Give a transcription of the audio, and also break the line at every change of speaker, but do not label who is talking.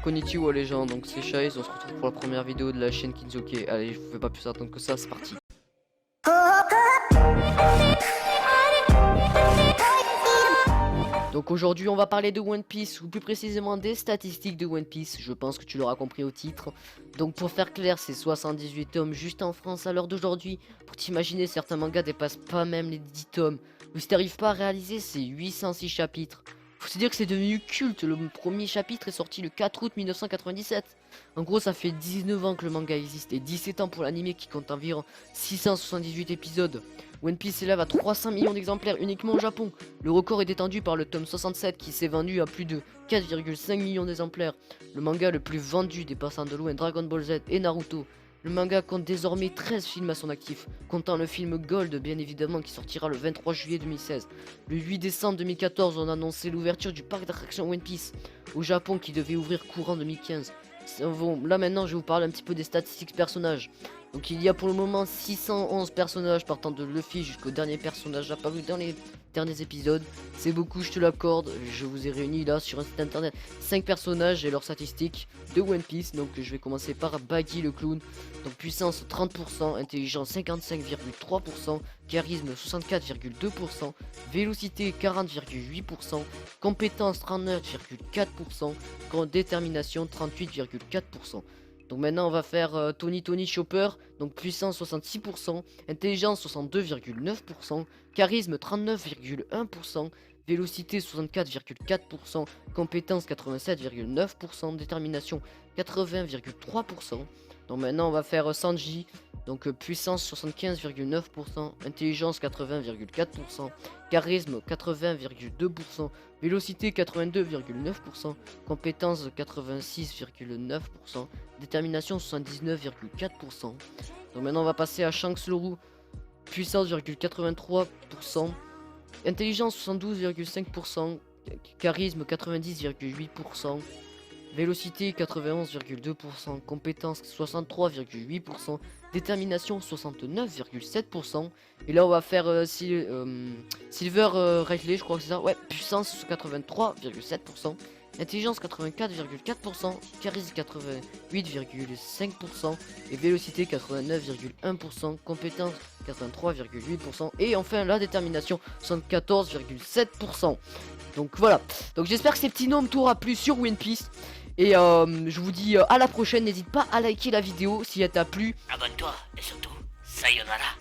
Konnichiwa les gens, donc c'est Chase, on se retrouve pour la première vidéo de la chaîne Kinzoke. Allez, je vous fais pas plus attendre que ça, c'est parti. Donc aujourd'hui on va parler de One Piece, ou plus précisément des statistiques de One Piece, je pense que tu l'auras compris au titre. Donc pour faire clair, c'est 78 tomes juste en France à l'heure d'aujourd'hui. Pour t'imaginer, certains mangas dépassent pas même les 10 tomes. Ou si t'arrives pas à réaliser, c'est 806 chapitres. Faut se dire que c'est devenu culte, le premier chapitre est sorti le 4 août 1997. En gros ça fait 19 ans que le manga existe et 17 ans pour l'anime qui compte environ 678 épisodes. One Piece s'élève à 300 millions d'exemplaires uniquement au Japon. Le record est détendu par le tome 67 qui s'est vendu à plus de 4,5 millions d'exemplaires. Le manga le plus vendu dépassant de loin Dragon Ball Z et Naruto. Le manga compte désormais 13 films à son actif, comptant le film Gold bien évidemment qui sortira le 23 juillet 2016. Le 8 décembre 2014 on a annoncé l'ouverture du parc d'attractions One Piece au Japon qui devait ouvrir courant 2015. Bon, là maintenant je vais vous parler un petit peu des statistiques personnages. Donc il y a pour le moment 611 personnages partant de Luffy jusqu'au dernier personnage apparu dans les derniers épisodes. C'est beaucoup, je te l'accorde. Je vous ai réuni là sur un site internet 5 personnages et leurs statistiques de One Piece. Donc je vais commencer par Baggy le clown. Donc puissance 30%, intelligence 55,3%, charisme 64,2%, vélocité 40,8%, compétence 39,4%, détermination 38,4%. Donc maintenant on va faire Tony Chopper, donc puissance 66%, intelligence 62,9%, charisme 39,1%, vélocité 64,4%, compétence 87,9%, détermination 80,3%. Donc maintenant on va faire Sanji, donc puissance 75,9%, intelligence 80,4%, charisme 80,2%, vélocité 82,9%, compétence 86,9%, détermination 79,4%. Donc maintenant on va passer à Shanks le roux, puissance 83%, intelligence 72,5%, charisme 90,8%, vélocité 91,2%, compétence 63,8%, détermination 69,7%. Et là on va faire Silver Riley, je crois que c'est ça. Ouais, puissance 83,7%, intelligence 84,4%, charisme 88,5% et vélocité 89,1%, compétence 83,8% et enfin la détermination 74,7%. Donc voilà, donc j'espère que ces petits noms t'aura plu sur One Piece. Et je vous dis à la prochaine, n'hésite pas à liker la vidéo si elle t'a plu.
Abonne-toi et surtout, sayonara.